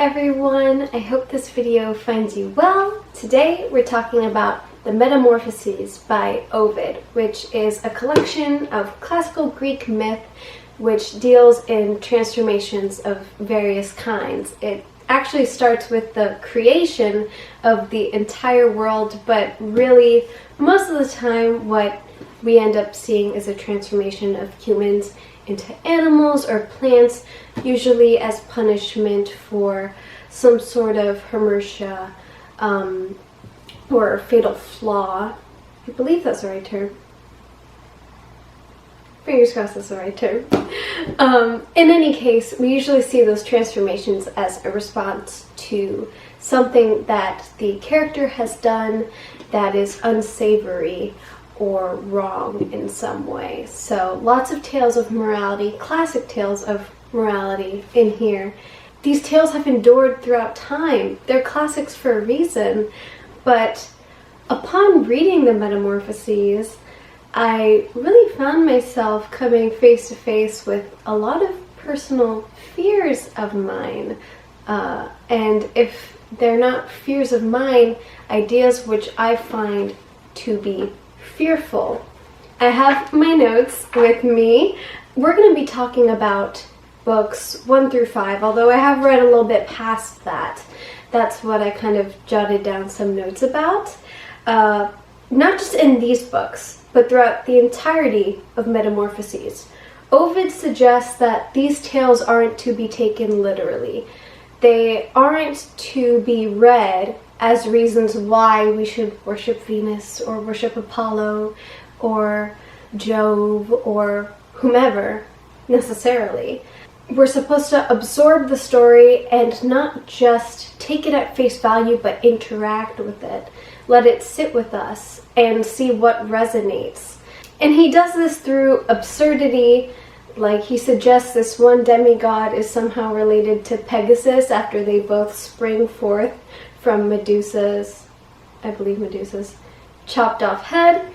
everyone, I hope this video finds you well. Today we're talking about the Metamorphoses by Ovid, which is a collection of classical Greek myth which deals in transformations of various kinds. It actually starts with the creation of the entire world, but really most of the time what we end up seeing is a transformation of humans into animals or plants, usually as punishment for some sort of 𝕽𝔼 or fatal flaw. I believe that's the right term. Fingers crossed that's the right term. In any case, we usually see those transformations as a response to something that the character has done that is unsavory or wrong in some way. So lots of tales of morality, classic tales of morality in here. These tales have endured throughout time. They're classics for a reason, but upon reading the Metamorphoses, I really found myself coming face to face with a lot of personal fears of mine. And if they're not fears of mine, ideas which I find to be fearful. I have my notes with me. We're going to be talking about books 1 through 5, although I have read a little bit past that. That's what I kind of jotted down some notes about. Not just in these books, but throughout the entirety of Metamorphoses. Ovid suggests that these tales aren't to be taken literally. They aren't to be read as reasons why we should worship Venus or worship Apollo or Jove or whomever necessarily. We're supposed to absorb the story and not just take it at face value, but interact with it. Let it sit with us and see what resonates. And he does this through absurdity. Like, he suggests this one demigod is somehow related to Pegasus after they both spring forth from Medusa's, I believe Medusa's, chopped off head.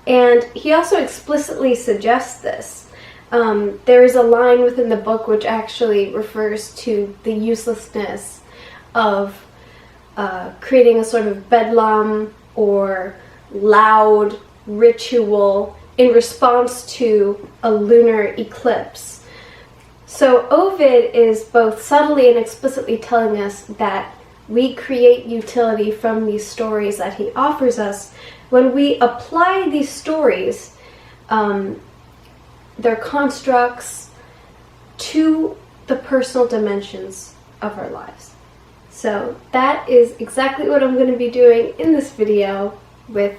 And he also explicitly suggests this. There is a line within the book which actually refers to the uselessness of creating a sort of bedlam or loud ritual in response to a lunar eclipse. So Ovid is both subtly and explicitly telling us that we create utility from these stories that he offers us. When we apply these stories, their constructs, to the personal dimensions of our lives. So that is exactly what I'm going to be doing in this video with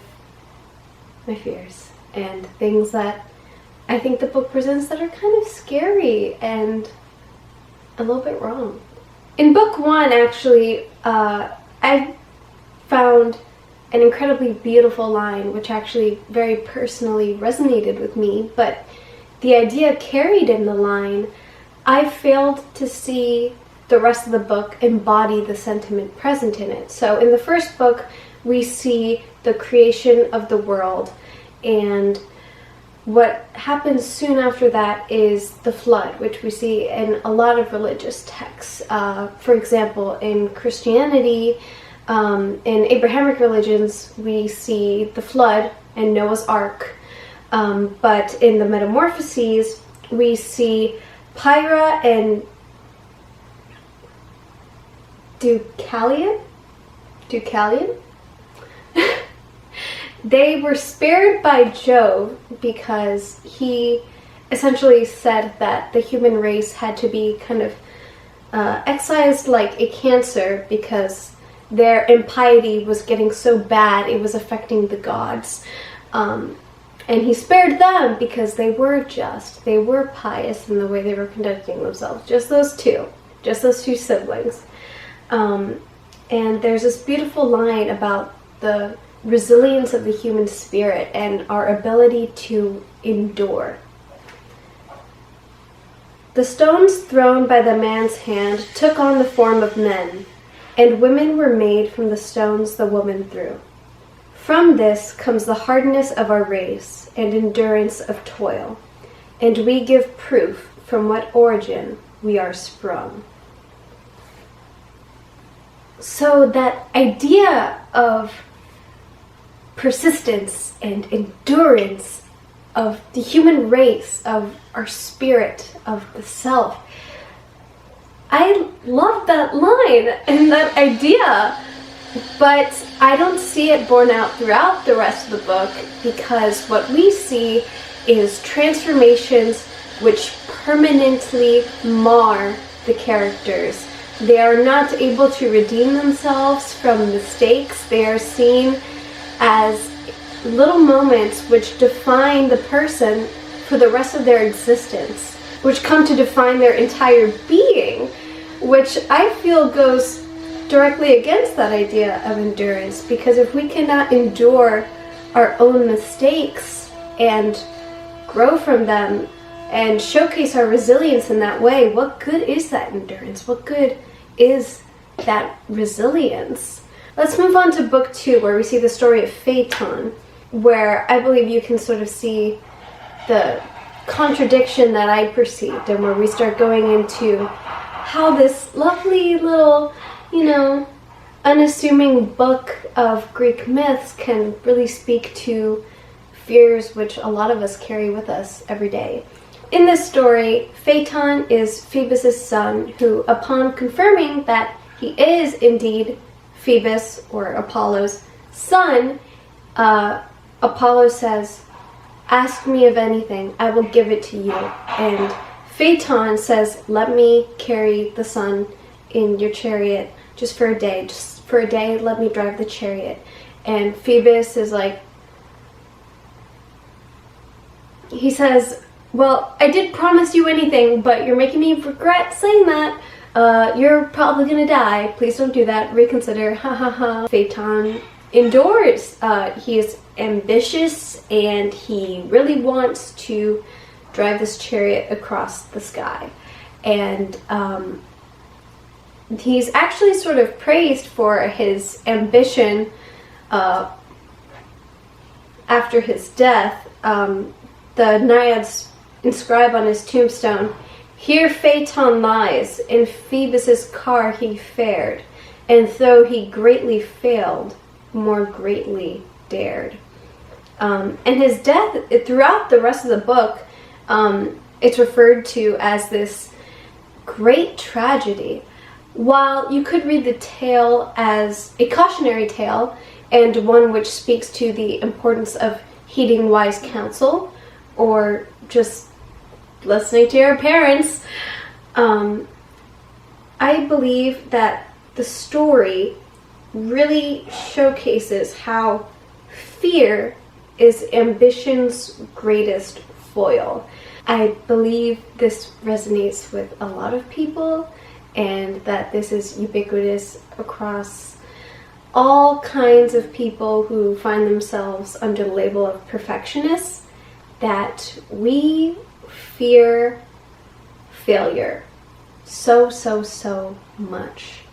my fears and things that I think the book presents that are kind of scary and a little bit wrong. In book 1, actually, I found an incredibly beautiful line which actually very personally resonated with me, but the idea carried in the line, I failed to see the rest of the book embody the sentiment present in it. So in the first book, we see the creation of the world, and what happens soon after that is the flood, which we see in a lot of religious texts. For example, in Christianity, in Abrahamic religions, we see the flood and Noah's Ark. But in the Metamorphoses, we see Pyrrha and 𝕽𝕬ℎ𝔻. They were spared by Jove because he essentially said that the human race had to be kind of excised like a cancer because their impiety was getting so bad it was affecting the gods. And he spared them because they were just, they were pious in the way they were conducting themselves. Just those two siblings. And there's this beautiful line about the resilience of the human spirit and our ability to endure. The stones thrown by the man's hand took on the form of men, and women were made from the stones the woman threw. From this comes the hardness of our race and endurance of toil, and we give proof from what origin we are sprung. So that idea of persistence and endurance of the human race, of our spirit, of the self, I love that line and that idea, but I don't see it borne out throughout the rest of the book, because what we see is transformations which permanently mar the characters. They are not able to redeem themselves from mistakes. They are seen as little moments which define the person for the rest of their existence, which come to define their entire being, which I feel goes directly against that idea of endurance, because if we cannot endure our own mistakes and grow from them and showcase our resilience in that way, what good is that endurance? What good is that resilience? Let's move on to book 2, where we see the story of Phaeton, where I believe you can sort of see the contradiction that I perceived, and where we start going into how this lovely little, unassuming book of Greek myths can really speak to fears which a lot of us carry with us every day. In this story, Phaeton is Phoebus' son, who, upon confirming that he is indeed Phoebus or Apollo's son, Apollo says, "Ask me of anything, I will give it to you." And Phaeton says, "Let me carry the son in your chariot just for a day. Just for a day, let me drive the chariot." And Phoebus is like, he says, "Well, I did promise you anything, but you're making me regret saying that. You're probably gonna die. Please don't do that. Reconsider. Ha ha ha." Phaeton endures. He is ambitious, and he really wants to drive this chariot across the sky. And he's actually sort of praised for his ambition after his death. The Naiads inscribe on his tombstone, "Here Phaeton lies, in Phoebus' car he fared, and though he greatly failed, more greatly dared." And his death, throughout the rest of the book, it's referred to as this great tragedy. While you could read the tale as a cautionary tale, and one which speaks to the importance of heeding wise counsel, or just listening to your parents, I believe that the story really showcases how fear is ambition's greatest foil. I believe this resonates with a lot of people, and that this is ubiquitous across all kinds of people who find themselves under the label of perfectionists, that we fear failure so much.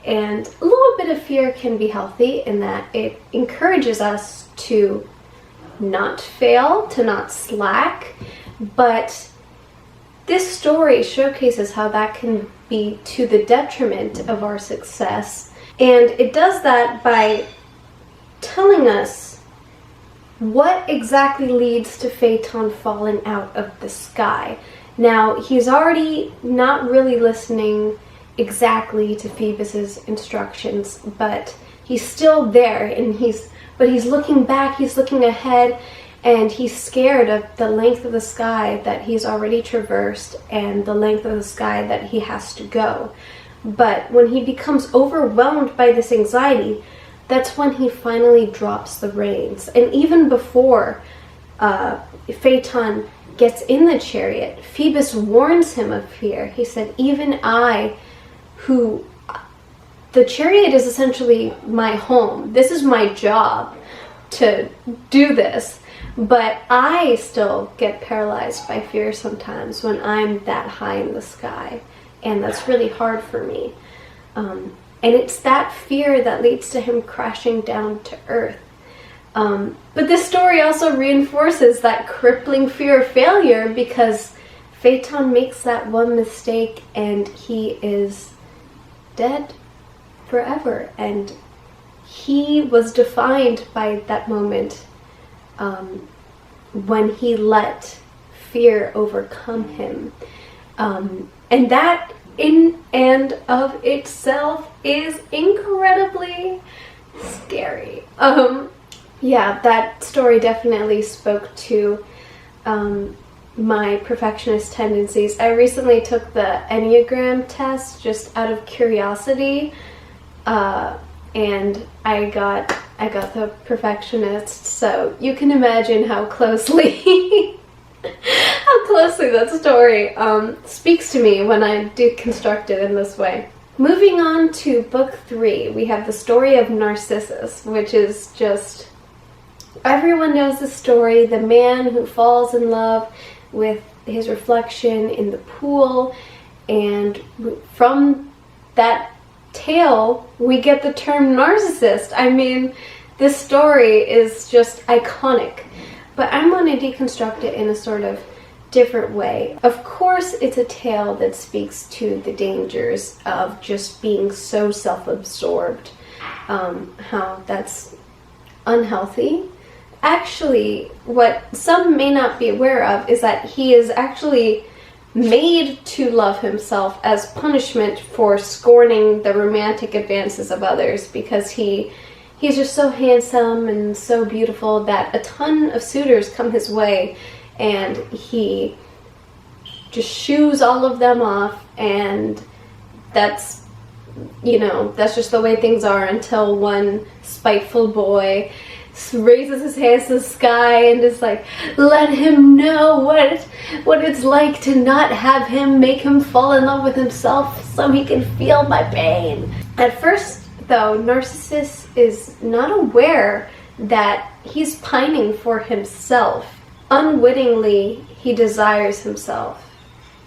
And a little bit of fear can be healthy in that it encourages us to not fail, to not slack, but this story showcases how that can be to the detriment of our success. And it does that by telling us what exactly leads to Phaeton falling out of the sky. Now, he's already not really listening exactly to Phoebus's instructions, but he's still there, and he's looking back, he's looking ahead, and he's scared of the length of the sky that he's already traversed and the length of the sky that he has to go. But when he becomes overwhelmed by this anxiety, that's when he finally drops the reins. And even before Phaeton gets in the chariot, Phoebus warns him of fear. He said, "Even I, the chariot is essentially my home. This is my job to do this. But I still get paralyzed by fear sometimes when I'm that high in the sky. And that's really hard for me." And it's that fear that leads to him crashing down to earth. But this story also reinforces that crippling fear of failure, because Phaeton makes that one mistake and he is dead. forever. And he was defined by that moment when he let fear overcome him. And that in and of itself is incredibly scary. Yeah, that story definitely spoke to my perfectionist tendencies. I recently took the Enneagram test just out of curiosity, and I got the perfectionist, so you can imagine how closely that story speaks to me when I deconstruct it in this way. Moving on to book 3, we have the story of Narcissus, which is just, everyone knows the story, the man who falls in love with his reflection in the pool, and from that tale we get the term narcissist. I mean, this story is just iconic, but I'm going to deconstruct it in a sort of different way. Of course, it's a tale that speaks to the dangers of just being so self-absorbed, how that's unhealthy. Actually, what some may not be aware of is that he is actually made to love himself as punishment for scorning the romantic advances of others, because he's just so handsome and so beautiful that a ton of suitors come his way, and he just shoos all of them off, and that's, you know, that's just the way things are until one spiteful boy raises his hands to the sky and is like, let him know what it's like to not have him, make him fall in love with himself so he can feel my pain. At first, though, Narcissus is not aware that he's pining for himself. Unwittingly, he desires himself.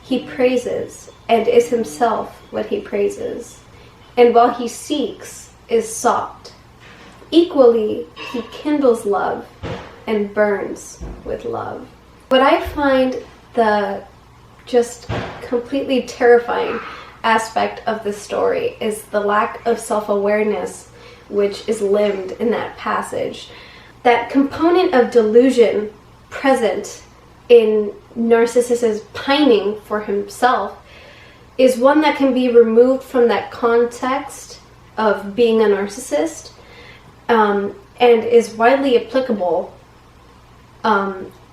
He praises and is himself what he praises. And while he seeks, is sought. Equally, he kindles love and burns with love. What I find the just completely terrifying aspect of the story is the lack of self-awareness which is limned in that passage. That component of delusion present in Narcissus's pining for himself is one that can be removed from that context of being a narcissist, and is widely applicable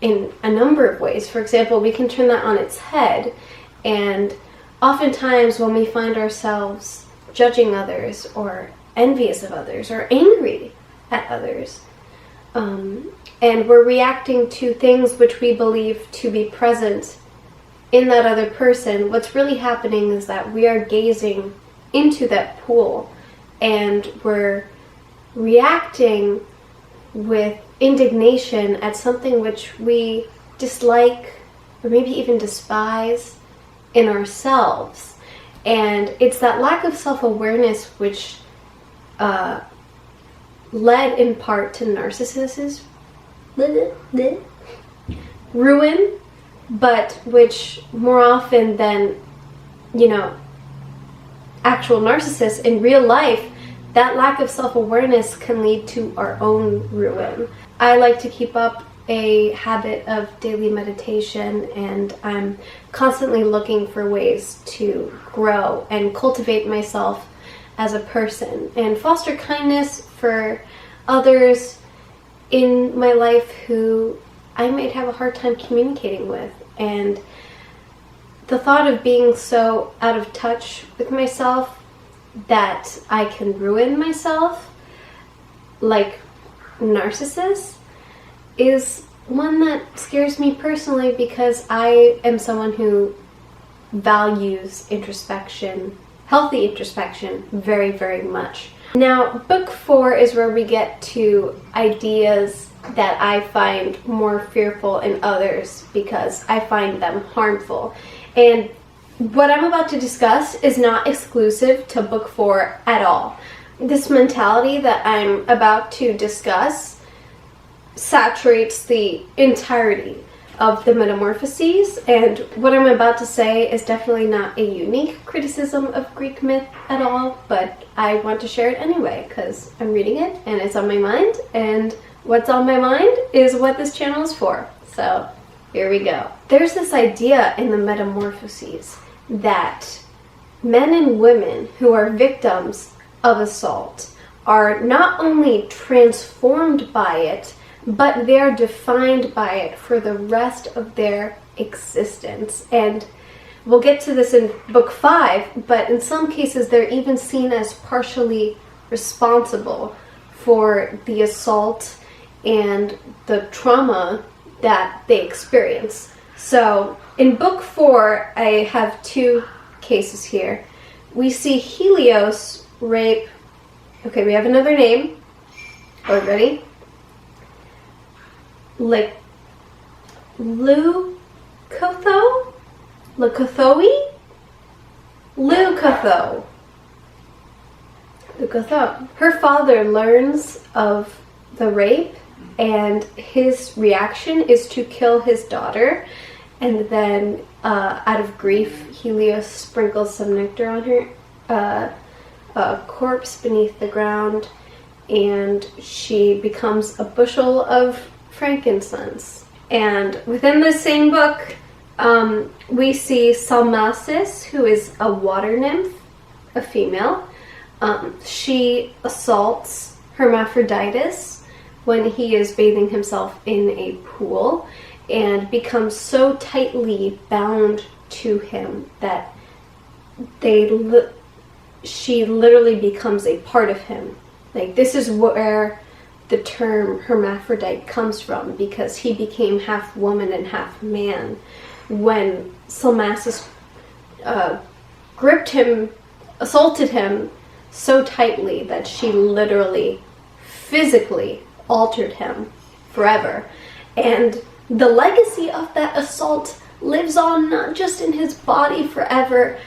in a number of ways. For example, we can turn that on its head, and oftentimes when we find ourselves judging others or envious of others or angry at others, and we're reacting to things which we believe to be present in that other person, what's really happening is that we are gazing into that pool and we're reacting with indignation at something which we dislike or maybe even despise in ourselves. And it's that lack of self-awareness which led in part to Narcissus's ruin, but which more often than, you know, actual narcissists in real life, that lack of self-awareness can lead to our own ruin. I like to keep up a habit of daily meditation, and I'm constantly looking for ways to grow and cultivate myself as a person and foster kindness for others in my life who I might have a hard time communicating with. And the thought of being so out of touch with myself that I can ruin myself, like Narcissus, is one that scares me personally, because I am someone who values introspection, healthy introspection, very, very much. Now, book 4 is where we get to ideas that I find more fearful in others because I find them harmful. And what I'm about to discuss is not exclusive to book 4 at all. This mentality that I'm about to discuss saturates the entirety of the Metamorphoses, and what I'm about to say is definitely not a unique criticism of Greek myth at all, but I want to share it anyway because I'm reading it and it's on my mind, and what's on my mind is what this channel is for. So here we go. There's this idea in the Metamorphoses that men and women who are victims of assault are not only transformed by it, but they're defined by it for the rest of their existence. And we'll get to this in book 5, but in some cases they're even seen as partially responsible for the assault and the trauma that they experience. So in book 4, I have 2 cases here. We see Helios Rape. Okay, we have another name. Are you ready? Leucotho? Her father learns of the rape, and his reaction is to kill his daughter, and then out of grief, Helios sprinkles some nectar on her corpse beneath the ground, and she becomes a bushel of frankincense. And within the same book, we see 𝕬 who is a water nymph, a female. She assaults Hermaphroditus when he is bathing himself in a pool, and becomes so tightly bound to him that she literally becomes a part of him. Like, this is where the term hermaphrodite comes from, because he became half woman and half man when 𝕬 gripped him, assaulted him so tightly that she literally physically altered him forever. And the legacy of that assault lives on not just in his body forever,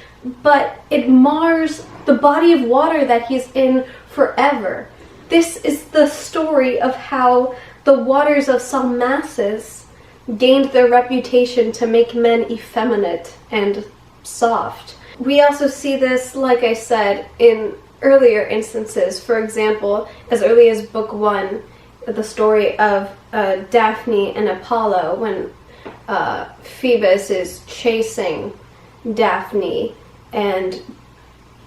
but it mars the body of water that he's in forever. This is the story of how the waters of 𝕬 gained their reputation to make men effeminate and soft. We also see this, like I said, in earlier instances. For example, as early as book 1, the story of Daphne and Apollo, when Phoebus is chasing Daphne and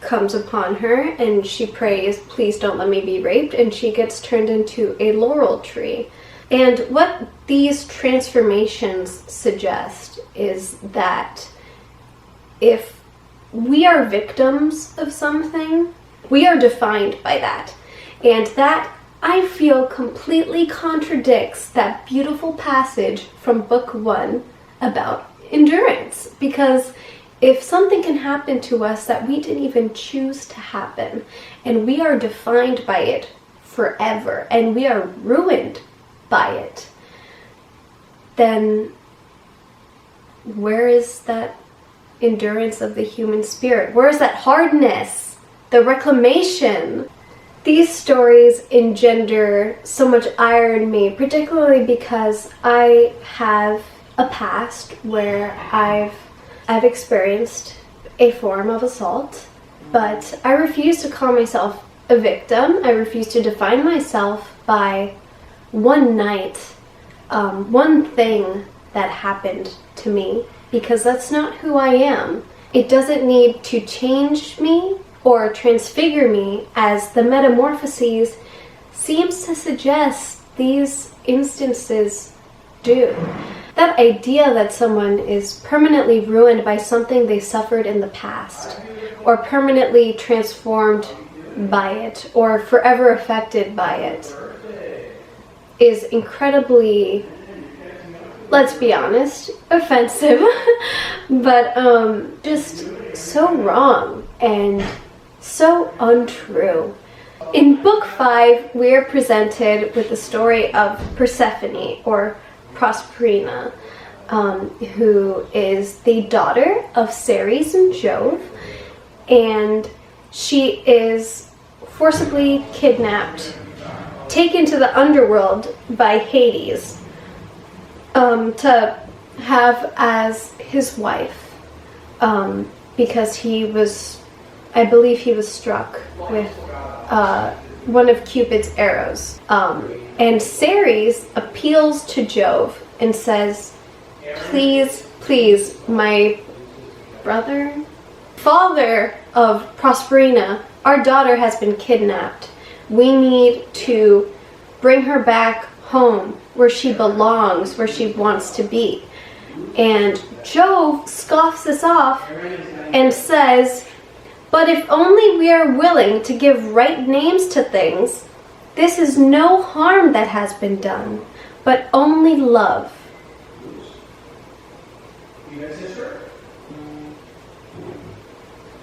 comes upon her, and she prays, "Please don't let me be raped," and she gets turned into a laurel tree. And what these transformations suggest is that if we are victims of something, we are defined by that. And that, I feel, completely contradicts that beautiful passage from book 1 about endurance. Because if something can happen to us that we didn't even choose to happen, and we are defined by it forever, and we are ruined by it, then where is that endurance of the human spirit? Where is that hardness, the reclamation? These stories engender so much ire in me, particularly because I have a past where I've experienced a form of assault, but I refuse to call myself a victim. I refuse to define myself by one night, one thing that happened to me, because that's not who I am. It doesn't need to change me or transfigure me, as the Metamorphoses seems to suggest these instances do. That idea that someone is permanently ruined by something they suffered in the past, or permanently transformed by it, or forever affected by it, is incredibly, let's be honest, offensive, but just so wrong and so untrue. In book 5, we are presented with the story of Persephone, or Proserpina, who is the daughter of Ceres and Jove, and she is forcibly kidnapped, taken to the underworld by Hades, to have as his wife, because he was, I believe he was struck with one of Cupid's arrows. And Ceres appeals to Jove and says, please, please, my brother, father of Proserpina, our daughter has been kidnapped. We need to bring her back home where she belongs, where she wants to be. And Jove scoffs this off and says, but if only we are willing to give right names to things, this is no harm that has been done, but only love.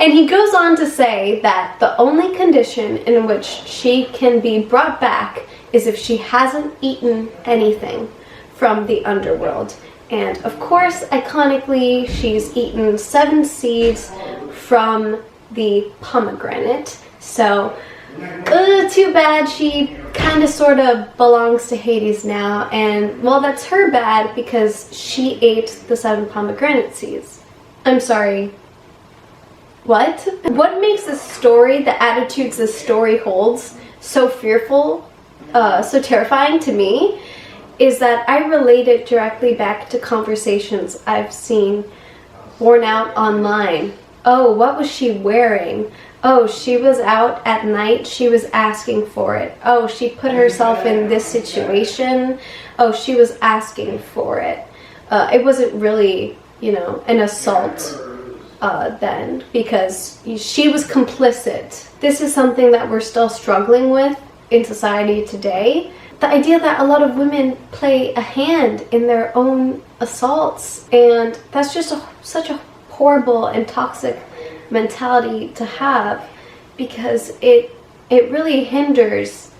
And he goes on to say that the only condition in which she can be brought back is if she hasn't eaten anything from the underworld. And of course, iconically, she's eaten 7 seeds from the pomegranate. So, too bad, she kind of sort of belongs to Hades now. And, well, that's her bad because she ate the 7 pomegranate seeds. I'm sorry. What? What makes this story, the attitudes this story holds, so fearful, so terrifying to me, is that I relate it directly back to conversations I've seen borne out online. Oh, what was she wearing? Oh, she was out at night, she was asking for it. Oh, she put herself in this situation. Oh, she was asking for it. It wasn't really, you know, an assault then, because she was complicit. This is something that we're still struggling with in society today. The idea that a lot of women play a hand in their own assaults, and that's just such a horrible and toxic mentality to have, because it really hinders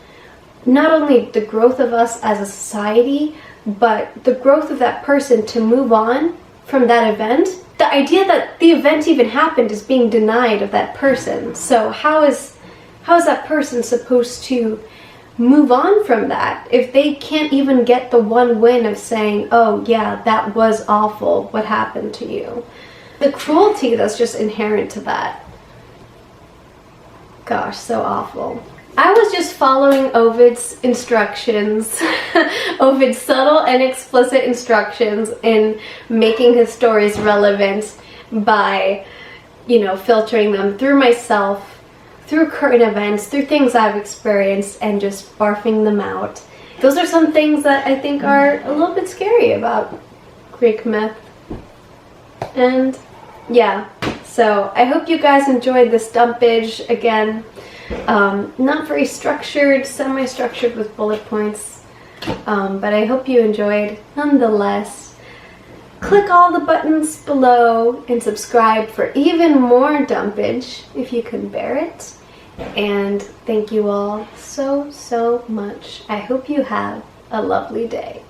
not only the growth of us as a society, but the growth of that person to move on from that event. The idea that the event even happened is being denied of that person. So how is that person supposed to move on from that if they can't even get the one win of saying, oh yeah, that was awful, what happened to you? The cruelty that's just inherent to that. Gosh, so awful. I was just following Ovid's instructions, Ovid's subtle and explicit instructions in making his stories relevant by, you know, filtering them through myself, through current events, through things I've experienced, and just barfing them out. Those are some things that I think are a little bit scary about Greek myth. And yeah, so I hope you guys enjoyed this dumpage. Again, not very structured, semi-structured with bullet points, but I hope you enjoyed nonetheless. Click all the buttons below and subscribe for even more dumpage if you can bear it. And thank you all so much. I hope you have a lovely day.